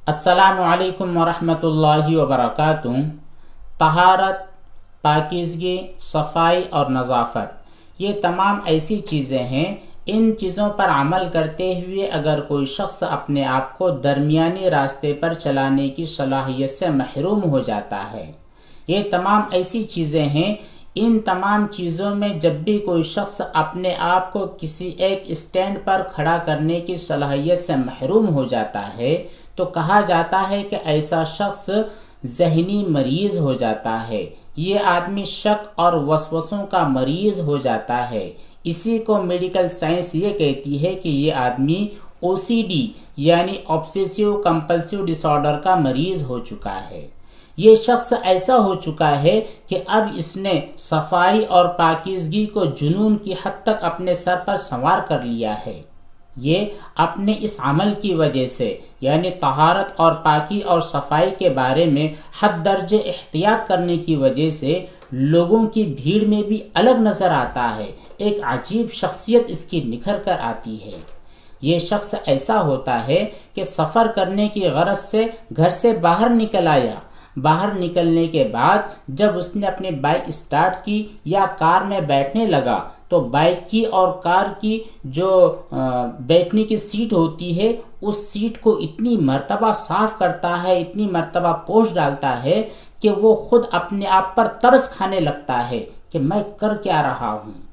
السلام علیکم ورحمۃ اللہ وبرکاتہ۔ طہارت، پاکیزگی، صفائی اور نظافت، یہ تمام ایسی چیزیں ہیں، ان چیزوں پر عمل کرتے ہوئے اگر کوئی شخص اپنے آپ کو درمیانی راستے پر چلانے کی صلاحیت سے محروم ہو جاتا ہے۔ یہ تمام ایسی چیزیں ہیں، ان تمام چیزوں میں جب بھی کوئی شخص اپنے آپ کو کسی ایک اسٹینڈ پر کھڑا کرنے کی صلاحیت سے محروم ہو جاتا ہے تو کہا جاتا ہے کہ ایسا شخص ذہنی مریض ہو جاتا ہے، یہ آدمی شک اور وسوسوں کا مریض ہو جاتا ہے۔ اسی کو میڈیکل سائنس یہ کہتی ہے کہ یہ آدمی OCD یعنی obsessive compulsive disorder کا مریض ہو چکا ہے۔ یہ شخص ایسا ہو چکا ہے کہ اب اس نے صفائی اور پاکیزگی کو جنون کی حد تک اپنے سر پر سنوار کر لیا ہے۔ یہ اپنے اس عمل کی وجہ سے یعنی طہارت اور پاکی اور صفائی کے بارے میں حد درجے احتیاط کرنے کی وجہ سے لوگوں کی بھیڑ میں بھی الگ نظر آتا ہے، ایک عجیب شخصیت اس کی نکھر کر آتی ہے۔ یہ شخص ایسا ہوتا ہے کہ سفر کرنے کی غرض سے گھر سے باہر نکل آیا، باہر نکلنے کے بعد جب اس نے اپنی بائک سٹارٹ کی یا کار میں بیٹھنے لگا تو بائک کی اور کار کی جو بیٹھنے کی سیٹ ہوتی ہے اس سیٹ کو اتنی مرتبہ صاف کرتا ہے، اتنی مرتبہ پوچھ ڈالتا ہے کہ وہ خود اپنے آپ پر ترس کھانے لگتا ہے کہ میں کر کیا رہا ہوں۔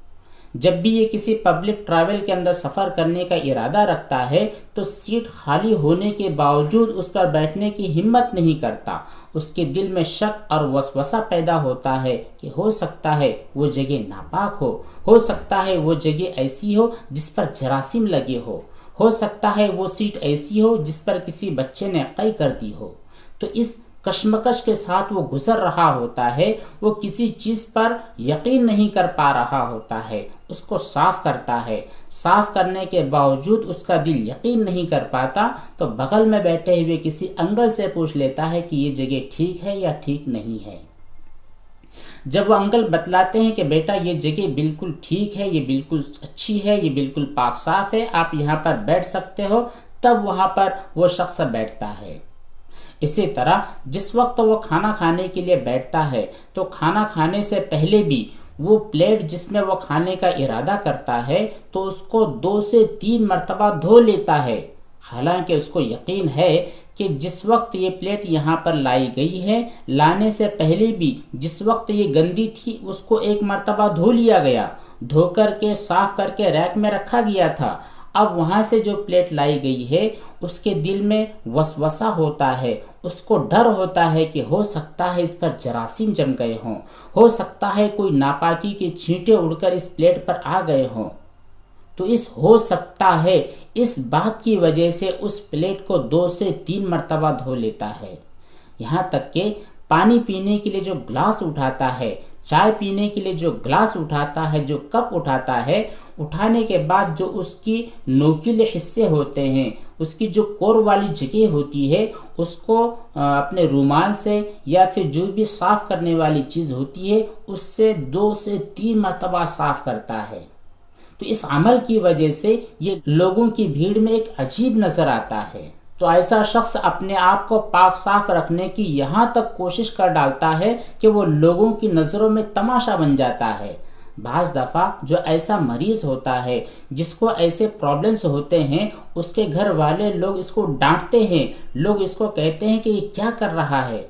جب بھی یہ کسی پبلک ٹریول کے اندر سفر کرنے کا ارادہ رکھتا ہے تو سیٹ خالی ہونے کے باوجود اس پر بیٹھنے کی ہمت نہیں کرتا۔ اس کے دل میں شک اور وسوسہ پیدا ہوتا ہے کہ ہو سکتا ہے وہ جگہ ناپاک ہو سکتا ہے وہ جگہ ایسی ہو جس پر جراثیم لگے ہو سکتا ہے وہ سیٹ ایسی ہو جس پر کسی بچے نے قے کر دی ہو۔ تو اس کشمکش کے ساتھ وہ گزر رہا ہوتا ہے، وہ کسی چیز پر یقین نہیں کر پا رہا ہوتا ہے، اس کو صاف کرتا ہے، صاف کرنے کے باوجود اس کا دل یقین نہیں کر پاتا تو بغل میں بیٹھے ہوئے کسی انکل سے پوچھ لیتا ہے کہ یہ جگہ ٹھیک ہے یا ٹھیک نہیں ہے۔ جب وہ انکل بتلاتے ہیں کہ بیٹا یہ جگہ بالکل ٹھیک ہے، یہ بالکل اچھی ہے، یہ بالکل پاک صاف ہے، آپ یہاں پر بیٹھ سکتے ہو، تب وہاں پر وہ شخص بیٹھتا ہے۔ اسی طرح جس وقت وہ کھانا کھانے کے لیے بیٹھتا ہے تو کھانا کھانے سے پہلے بھی وہ پلیٹ جس میں وہ کھانے کا ارادہ کرتا ہے تو اس کو 2 سے 3 مرتبہ دھو لیتا ہے، حالانکہ اس کو یقین ہے کہ جس وقت یہ پلیٹ یہاں پر لائی گئی ہے لانے سے پہلے بھی جس وقت یہ گندی تھی اس کو 1 مرتبہ دھو لیا گیا، دھو کر کے صاف کر کے ریک میں رکھا گیا تھا۔ اب وہاں سے جو پلیٹ لائی گئی ہے اس کے دل میں وسوسہ ہوتا ہے، اس کو ڈر ہوتا ہے کہ ہو سکتا ہے اس پر جراثیم جم گئے ہوں، ہو سکتا ہے کوئی ناپاکی کے چھینٹے اڑ کر اس پلیٹ پر آ گئے ہوں۔ تو اس ہو سکتا ہے اس بات کی وجہ سے اس پلیٹ کو 2 سے 3 مرتبہ دھو لیتا ہے، یہاں تک کہ پانی پینے کے لیے جو گلاس اٹھاتا ہے، چائے پینے کے لیے جو گلاس اٹھاتا ہے، جو کپ اٹھاتا ہے، اٹھانے کے بعد جو اس کی نوکیلے حصے ہوتے ہیں، اس کی جو کور والی جگہ ہوتی ہے اس کو اپنے رومال سے یا پھر جو بھی صاف کرنے والی چیز ہوتی ہے اس سے 2 سے 3 مرتبہ صاف کرتا ہے۔ تو اس عمل کی وجہ سے یہ لوگوں کی بھیڑ میں ایک عجیب نظر آتا ہے۔ تو ایسا شخص اپنے آپ کو پاک صاف رکھنے کی یہاں تک کوشش کر ڈالتا ہے کہ وہ لوگوں کی نظروں میں تماشا بن جاتا ہے۔ بعض دفعہ جو ایسا مریض ہوتا ہے جس کو ایسے پرابلمز ہوتے ہیں اس کے گھر والے لوگ اس کو ڈانٹتے ہیں، لوگ اس کو کہتے ہیں کہ یہ کیا کر رہا ہے،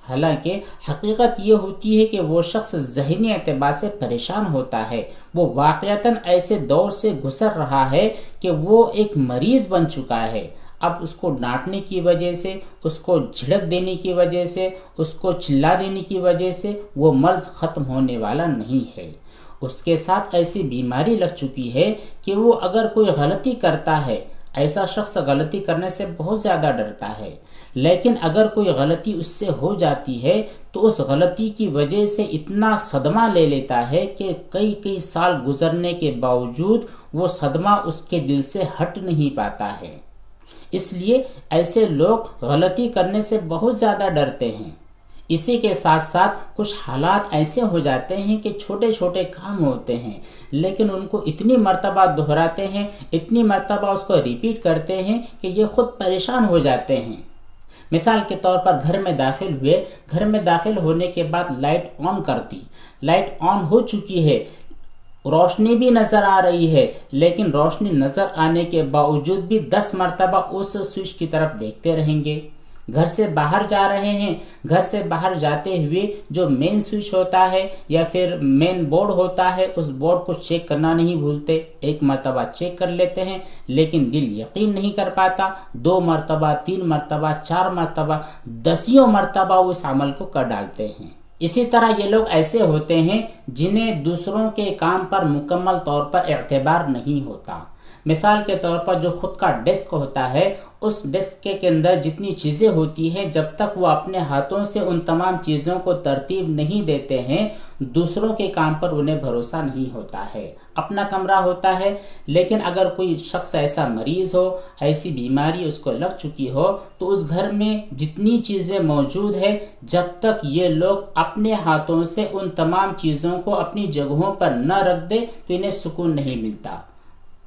حالانکہ حقیقت یہ ہوتی ہے کہ وہ شخص ذہنی اعتبار سے پریشان ہوتا ہے، وہ واقعتاً ایسے دور سے گزر رہا ہے کہ وہ ایک مریض بن چکا ہے۔ اب اس کو ڈانٹنے کی وجہ سے، اس کو جھڑک دینے کی وجہ سے، اس کو چلا دینے کی وجہ سے وہ مرض ختم ہونے والا نہیں ہے۔ اس کے ساتھ ایسی بیماری لگ چکی ہے کہ وہ اگر کوئی غلطی کرتا ہے، ایسا شخص غلطی کرنے سے بہت زیادہ ڈرتا ہے، لیکن اگر کوئی غلطی اس سے ہو جاتی ہے تو اس غلطی کی وجہ سے اتنا صدمہ لے لیتا ہے کہ کئی سال گزرنے کے باوجود وہ صدمہ اس کے دل سے ہٹ نہیں پاتا ہے۔ اس لیے ایسے لوگ غلطی کرنے سے بہت زیادہ ڈرتے ہیں۔ اسی کے ساتھ ساتھ کچھ حالات ایسے ہو جاتے ہیں کہ چھوٹے چھوٹے کام ہوتے ہیں لیکن ان کو اتنی مرتبہ دہراتے ہیں، اتنی مرتبہ اس کو ریپیٹ کرتے ہیں کہ یہ خود پریشان ہو جاتے ہیں۔ مثال کے طور پر گھر میں داخل ہوئے، گھر میں داخل ہونے کے بعد لائٹ آن کر دی، لائٹ آن ہو چکی ہے، روشنی بھی نظر آ رہی ہے، لیکن روشنی نظر آنے کے باوجود بھی 10 مرتبہ اس سوئچ کی طرف دیکھتے رہیں گے۔ گھر سے باہر جا رہے ہیں، گھر سے باہر جاتے ہوئے جو مین سوئچ ہوتا ہے یا پھر مین بورڈ ہوتا ہے، اس بورڈ کو چیک کرنا نہیں بھولتے۔ 1 مرتبہ چیک کر لیتے ہیں، لیکن دل یقین نہیں کر پاتا، 2 مرتبہ، 3 مرتبہ، 4 مرتبہ، 10 مرتبہ وہ اس عمل کو کر ڈالتے ہیں۔ اسی طرح یہ لوگ ایسے ہوتے ہیں جنہیں دوسروں کے کام پر مکمل طور پر اعتبار نہیں ہوتا۔ مثال کے طور پر جو خود کا ڈیسک ہوتا ہے، اس ڈیسک کے اندر جتنی چیزیں ہوتی ہیں، جب تک وہ اپنے ہاتھوں سے ان تمام چیزوں کو ترتیب نہیں دیتے ہیں، دوسروں کے کام پر انہیں بھروسہ نہیں ہوتا ہے۔ اپنا کمرہ ہوتا ہے، لیکن اگر کوئی شخص ایسا مریض ہو، ایسی بیماری اس کو لگ چکی ہو، تو اس گھر میں جتنی چیزیں موجود ہیں، جب تک یہ لوگ اپنے ہاتھوں سے ان تمام چیزوں کو اپنی جگہوں پر نہ رکھ دے تو انہیں سکون نہیں ملتا۔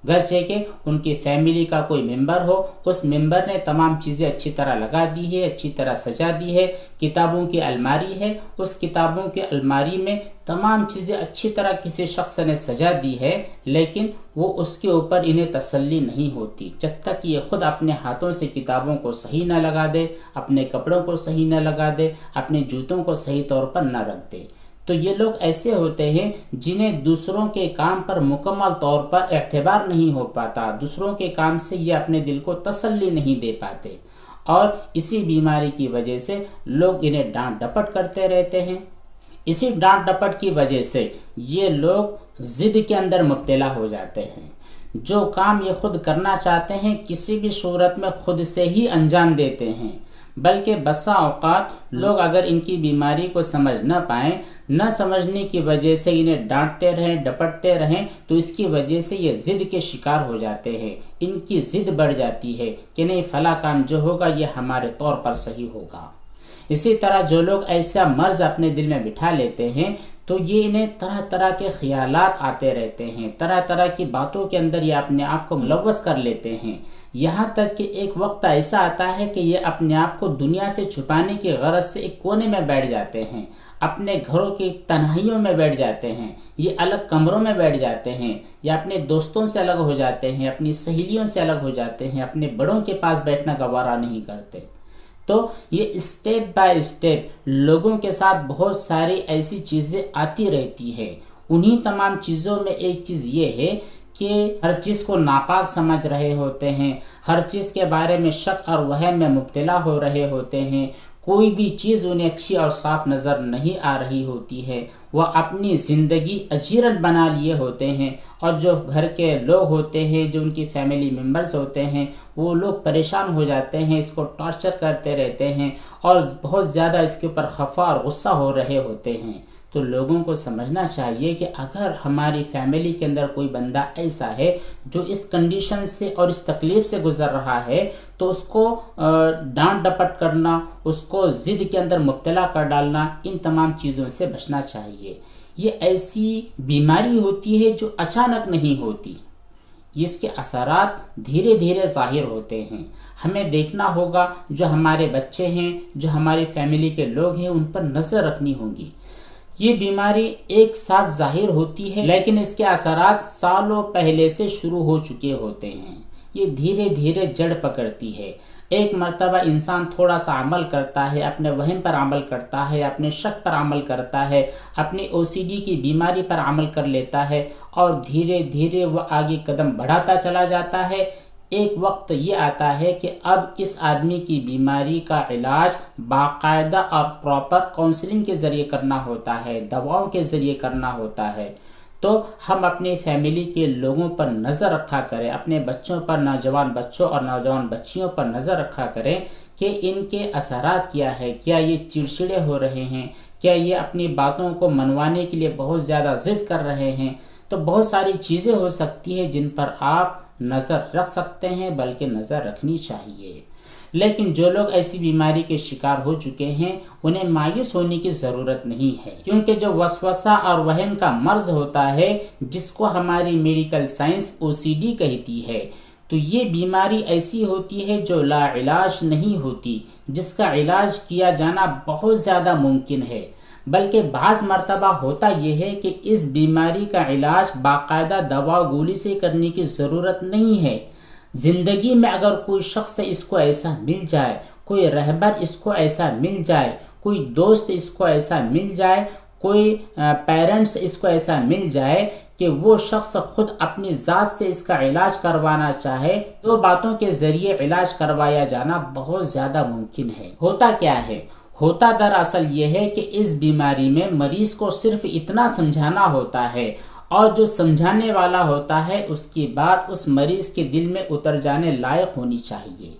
گرچہ کہ ان کی فیملی کا کوئی ممبر ہو، اس ممبر نے تمام چیزیں اچھی طرح لگا دی ہے، اچھی طرح سجا دی ہے، کتابوں کی الماری ہے، اس کتابوں کی الماری میں تمام چیزیں اچھی طرح کسی شخص نے سجا دی ہے، لیکن وہ اس کے اوپر انہیں تسلی نہیں ہوتی جب تک یہ خود اپنے ہاتھوں سے کتابوں کو صحیح نہ لگا دے، اپنے کپڑوں کو صحیح نہ لگا دے، اپنے جوتوں کو صحیح طور پر نہ رکھ دے۔ تو یہ لوگ ایسے ہوتے ہیں جنہیں دوسروں کے کام پر مکمل طور پر اعتبار نہیں ہو پاتا، دوسروں کے کام سے یہ اپنے دل کو تسلی نہیں دے پاتے، اور اسی بیماری کی وجہ سے لوگ انہیں ڈانٹ ڈپٹ کرتے رہتے ہیں۔ اسی ڈانٹ ڈپٹ کی وجہ سے یہ لوگ ضد کے اندر مبتلا ہو جاتے ہیں۔ جو کام یہ خود کرنا چاہتے ہیں، کسی بھی صورت میں خود سے ہی انجام دیتے ہیں، بلکہ بسا اوقات لوگ اگر ان کی بیماری کو سمجھ نہ پائیں، نہ سمجھنے کی وجہ سے انہیں ڈانٹتے رہیں، ڈپٹتے رہیں، تو اس کی وجہ سے یہ ضد کے شکار ہو جاتے ہیں، ان کی ضد بڑھ جاتی ہے کہ نہیں، فلاں کام جو ہوگا یہ ہمارے طور پر صحیح ہوگا۔ اسی طرح جو لوگ ایسا مرض اپنے دل میں بٹھا لیتے ہیں، تو یہ انہیں طرح طرح کے خیالات آتے رہتے ہیں، طرح طرح کی باتوں کے اندر یہ اپنے آپ کو ملوث کر لیتے ہیں، یہاں تک کہ ایک وقت ایسا آتا ہے کہ یہ اپنے آپ کو دنیا سے چھپانے کی غرض سے ایک کونے میں بیٹھ جاتے ہیں، اپنے گھروں کی تنہائیوں میں بیٹھ جاتے ہیں، یہ الگ کمروں میں بیٹھ جاتے ہیں، یا اپنے دوستوں سے الگ ہو جاتے ہیں، اپنی سہیلیوں سے الگ ہو جاتے ہیں، اپنے بڑوں کے پاس بیٹھنا گوارا نہیں کرتے۔ تو یہ اسٹیپ بائی اسٹیپ لوگوں کے ساتھ بہت ساری ایسی چیزیں آتی رہتی ہے۔ انہی تمام چیزوں میں ایک چیز یہ ہے کہ ہر چیز کو ناپاک سمجھ رہے ہوتے ہیں، ہر چیز کے بارے میں شک اور وہم میں مبتلا ہو رہے ہوتے ہیں، کوئی بھی چیز انہیں اچھی اور صاف نظر نہیں آ رہی ہوتی ہے، وہ اپنی زندگی اجیرن بنا لیے ہوتے ہیں، اور جو گھر کے لوگ ہوتے ہیں، جو ان کی فیملی ممبرز ہوتے ہیں، وہ لوگ پریشان ہو جاتے ہیں، اس کو ٹارچر کرتے رہتے ہیں، اور بہت زیادہ اس کے اوپر خفا اور غصہ ہو رہے ہوتے ہیں۔ تو لوگوں کو سمجھنا چاہیے کہ اگر ہماری فیملی کے اندر کوئی بندہ ایسا ہے جو اس کنڈیشن سے اور اس تکلیف سے گزر رہا ہے، تو اس کو ڈانٹ ڈپٹ کرنا، اس کو ضد کے اندر مبتلا کر ڈالنا، ان تمام چیزوں سے بچنا چاہیے۔ یہ ایسی بیماری ہوتی ہے جو اچانک نہیں ہوتی، اس کے اثرات دھیرے دھیرے ظاہر ہوتے ہیں۔ ہمیں دیکھنا ہوگا، جو ہمارے بچے ہیں، جو ہماری فیملی کے لوگ ہیں، ان پر نظر رکھنی ہوگی۔ یہ بیماری ایک ساتھ ظاہر ہوتی ہے، لیکن اس کے اثرات سالوں پہلے سے شروع ہو چکے ہوتے ہیں۔ یہ دھیرے دھیرے جڑ پکڑتی ہے۔ ایک مرتبہ انسان تھوڑا سا عمل کرتا ہے، اپنے وہم پر عمل کرتا ہے، اپنے شک پر عمل کرتا ہے، اپنی OCD کی بیماری پر عمل کر لیتا ہے، اور دھیرے دھیرے وہ آگے قدم بڑھاتا چلا جاتا ہے۔ ایک وقت یہ آتا ہے کہ اب اس آدمی کی بیماری کا علاج باقاعدہ اور پراپر کاؤنسلنگ کے ذریعے کرنا ہوتا ہے، دواؤں کے ذریعے کرنا ہوتا ہے۔ تو ہم اپنی فیملی کے لوگوں پر نظر رکھا کریں، اپنے بچوں پر، نوجوان بچوں اور نوجوان بچیوں پر نظر رکھا کریں کہ ان کے اثرات کیا ہے، کیا یہ چڑچڑے ہو رہے ہیں، کیا یہ اپنی باتوں کو منوانے کے لیے بہت زیادہ ضد کر رہے ہیں۔ تو بہت ساری چیزیں ہو سکتی ہیں جن پر آپ نظر رکھ سکتے ہیں، بلکہ نظر رکھنی چاہیے۔ لیکن جو لوگ ایسی بیماری کے شکار ہو چکے ہیں، انہیں مایوس ہونے کی ضرورت نہیں ہے، کیونکہ جو وسوسہ اور وہم کا مرض ہوتا ہے، جس کو ہماری میڈیکل سائنس OCD کہتی ہے، تو تو یہ بیماری ایسی ہوتی ہے جو لا علاج نہیں ہوتی، جس کا علاج کیا جانا بہت زیادہ ممکن ہے، بلکہ بعض مرتبہ ہوتا یہ ہے کہ اس بیماری کا علاج باقاعدہ دوا گولی سے کرنے کی ضرورت نہیں ہے۔ زندگی میں اگر کوئی شخص اس کو ایسا مل جائے، کوئی رہبر اس کو ایسا مل جائے، کوئی دوست اس کو ایسا مل جائے، کوئی پیرنٹس اس کو ایسا مل جائے کہ وہ شخص خود اپنی ذات سے اس کا علاج کروانا چاہے، دو باتوں کے ذریعے علاج کروایا جانا بہت زیادہ ممکن ہے۔ ہوتا کیا ہے؟ ہوتا دراصل یہ ہے کہ اس بیماری میں مریض کو صرف اتنا سمجھانا ہوتا ہے، اور جو سمجھانے والا ہوتا ہے اس کی بات اس مریض کے دل میں اتر جانے لائق ہونی چاہیے۔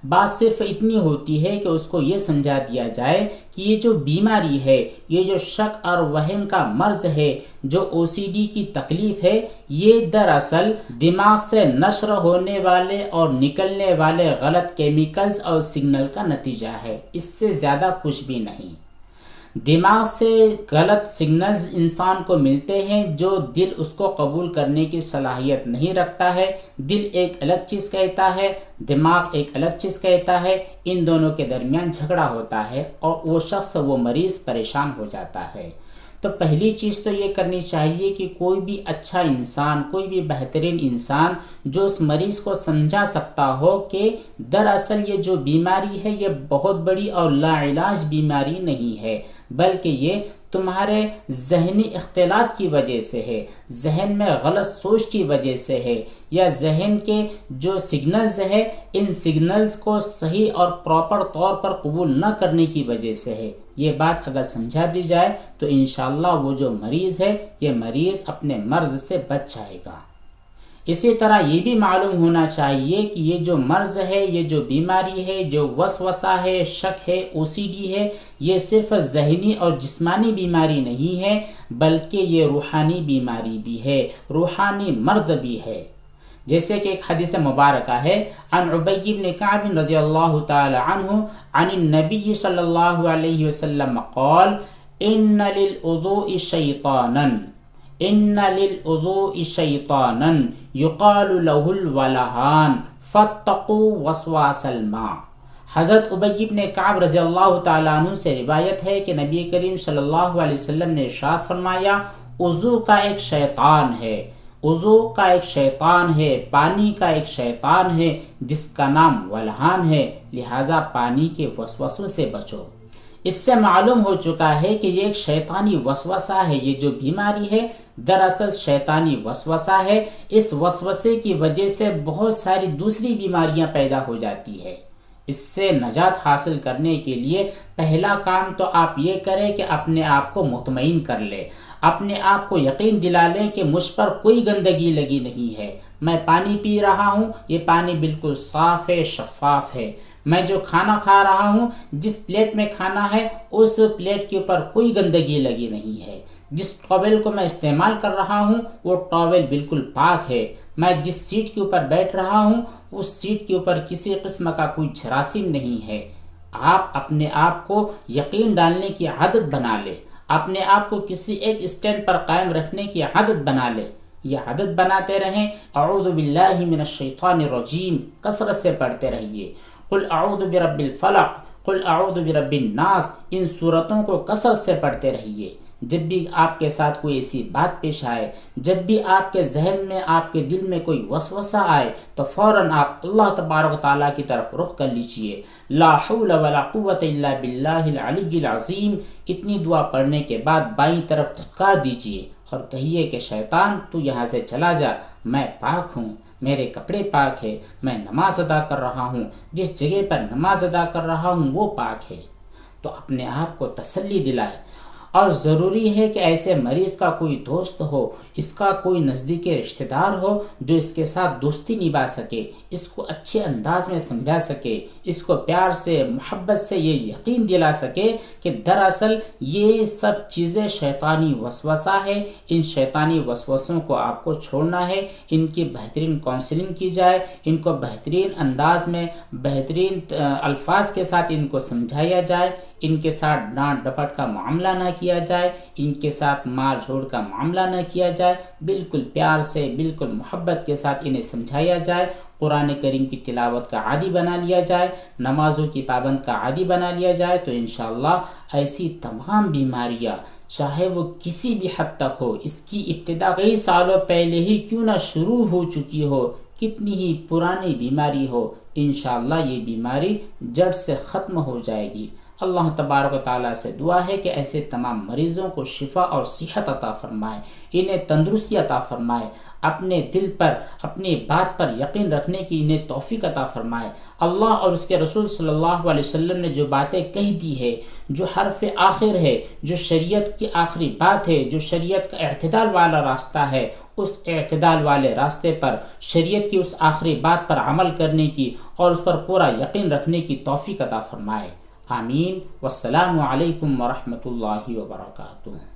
بات صرف اتنی ہوتی ہے کہ اس کو یہ سمجھا دیا جائے کہ یہ جو بیماری ہے، یہ جو شک اور وہم کا مرض ہے، جو OCD کی تکلیف ہے، یہ دراصل دماغ سے نشر ہونے والے اور نکلنے والے غلط کیمیکلز اور سگنل کا نتیجہ ہے، اس سے زیادہ کچھ بھی نہیں۔ دماغ سے غلط سگنلز انسان کو ملتے ہیں جو دل اس کو قبول کرنے کی صلاحیت نہیں رکھتا ہے۔ دل ایک الگ چیز کہتا ہے، دماغ ایک الگ چیز کہتا ہے، ان دونوں کے درمیان جھگڑا ہوتا ہے اور وہ شخص، وہ مریض پریشان ہو جاتا ہے۔ تو پہلی چیز تو یہ کرنی چاہیے کہ کوئی بھی اچھا انسان، کوئی بھی بہترین انسان جو اس مریض کو سمجھا سکتا ہو کہ دراصل یہ جو بیماری ہے یہ بہت بڑی اور لا علاج بیماری نہیں ہے، بلکہ یہ تمہارے ذہنی اختلاط کی وجہ سے ہے، ذہن میں غلط سوچ کی وجہ سے ہے، یا ذہن کے جو سگنلز ہے ان سگنلز کو صحیح اور پراپر طور پر قبول نہ کرنے کی وجہ سے ہے۔ یہ بات اگر سمجھا دی جائے تو انشاءاللہ وہ جو مریض ہے یہ مریض اپنے مرض سے بچ جائے گا۔ اسی طرح یہ بھی معلوم ہونا چاہیے کہ یہ جو مرض ہے، یہ جو بیماری ہے، جو وسوسہ ہے، شک ہے، OCD ہے، یہ صرف ذہنی اور جسمانی بیماری نہیں ہے، بلکہ یہ روحانی بیماری بھی ہے، روحانی مرض بھی ہے۔ جیسے کہ ایک حدیث مبارکہ ہے، عن عبی بن کعب رضی اللہ تعالی عنہ عن النبی صلی اللہ علیہ وسلم قال ان للوضوء شیطانا ان للوضوء شیطانا یقال له الولہان فاتقوا وسواس الماء۔ حضرت عبی بن کعب رضی اللہ تعالیٰ عنہ سے روایت ہے کہ نبی کریم صلی اللہ علیہ وسلم نے ارشاد فرمایا، وضو کا ایک شیطان ہے، وضو کا ایک شیطان ہے، پانی کا ایک شیطان ہے جس کا نام ولہان ہے، لہذا پانی کے وسوسوں سے بچو۔ اس سے معلوم ہو چکا ہے کہ یہ ایک شیطانی وسوسہ ہے، یہ جو بیماری ہے دراصل شیطانی وسوسہ ہے۔ اس وسوسے کی وجہ سے بہت ساری دوسری بیماریاں پیدا ہو جاتی ہے۔ اس سے نجات حاصل کرنے کے لیے پہلا کام تو آپ یہ کریں کہ اپنے آپ کو مطمئن کر لے، اپنے آپ کو یقین دلا لیں کہ مجھ پر کوئی گندگی لگی نہیں ہے، میں پانی پی رہا ہوں، یہ پانی بالکل صاف ہے، شفاف ہے، میں جو کھانا کھا رہا ہوں، جس پلیٹ میں کھانا ہے اس پلیٹ کے اوپر کوئی گندگی لگی نہیں ہے، جس ٹاول کو میں استعمال کر رہا ہوں وہ ٹاول بالکل پاک ہے، میں جس سیٹ کے اوپر بیٹھ رہا ہوں اس سیٹ کے اوپر کسی قسم کا کوئی جراثیم نہیں ہے۔ آپ اپنے آپ کو یقین ڈالنے کی عادت بنا لے، اپنے آپ کو کسی ایک اسٹینڈ پر قائم رکھنے کی عادت بنا لے، یہ عادت بناتے رہیں۔ اعوذ باللہ من الشیطان الرجیم کثرت سے پڑھتے رہیے، قل اعوذ برب الفلق، قل اعوذ برب الناس، ان سورتوں کو کثرت سے پڑھتے رہیے۔ جب بھی آپ کے ساتھ کوئی ایسی بات پیش آئے، جب بھی آپ کے ذہن میں، آپ کے دل میں کوئی وسوسہ آئے، تو فوراً آپ اللہ تبارک و تعالیٰ کی طرف رخ کر لیجئے، لا حول ولا قوت الا باللہ العلی العظیم۔ اتنی دعا پڑھنے کے بعد بائیں طرف دھتکار دیجئے اور کہیے کہ شیطان تو یہاں سے چلا جا، میں پاک ہوں، میرے کپڑے پاک ہے، میں نماز ادا کر رہا ہوں، جس جگہ پر نماز ادا کر رہا ہوں وہ پاک ہے۔ تو اپنے آپ کو تسلی دلائے۔ اور ضروری ہے کہ ایسے مریض کا کوئی دوست ہو، اس کا کوئی نزدیکی رشتہ دار ہو جو اس کے ساتھ دوستی نبھا سکے، اس کو اچھے انداز میں سمجھا سکے، اس کو پیار سے، محبت سے یہ یقین دلا سکے کہ دراصل یہ سب چیزیں شیطانی وسوسہ ہے، ان شیطانی وسوسوں کو آپ کو چھوڑنا ہے، ان کی بہترین کونسلنگ کی جائے، ان کو بہترین انداز میں، بہترین الفاظ کے ساتھ ان کو سمجھایا جائے، ان کے ساتھ ڈانٹ ڈپٹ کا معاملہ نہ کیا جائے، ان کے ساتھ مار جھوڑ کا معاملہ نہ کیا جائے، بالکل پیار سے، بالکل محبت کے ساتھ انہیں سمجھایا جائے۔ قرآن کریم کی تلاوت کا عادی بنا لیا جائے، نمازوں کی پابند کا عادی بنا لیا جائے، تو انشاءاللہ ایسی تمام بیماریاں چاہے وہ کسی بھی حد تک ہو، اس کی ابتدا کئی سالوں پہلے ہی کیوں نہ شروع ہو چکی ہو، کتنی ہی پرانی بیماری ہو، انشاءاللہ یہ بیماری جڑ سے ختم ہو جائے گی۔ اللہ تبارک و تعالیٰ سے دعا ہے کہ ایسے تمام مریضوں کو شفا اور صحت عطا فرمائے، انہیں تندرستی عطا فرمائے، اپنے دل پر اپنی بات پر یقین رکھنے کی انہیں توفیق عطا فرمائے۔ اللہ اور اس کے رسول صلی اللہ علیہ وسلم نے جو باتیں کہہ دی ہے، جو حرف آخر ہے، جو شریعت کی آخری بات ہے، جو شریعت کا اعتدال والا راستہ ہے، اس اعتدال والے راستے پر، شریعت کی اس آخری بات پر عمل کرنے کی اور اس پر پورا یقین رکھنے کی توفیق عطا فرمائے۔ آمین۔ والسلام علیکم ورحمۃ اللہ وبرکاتہ۔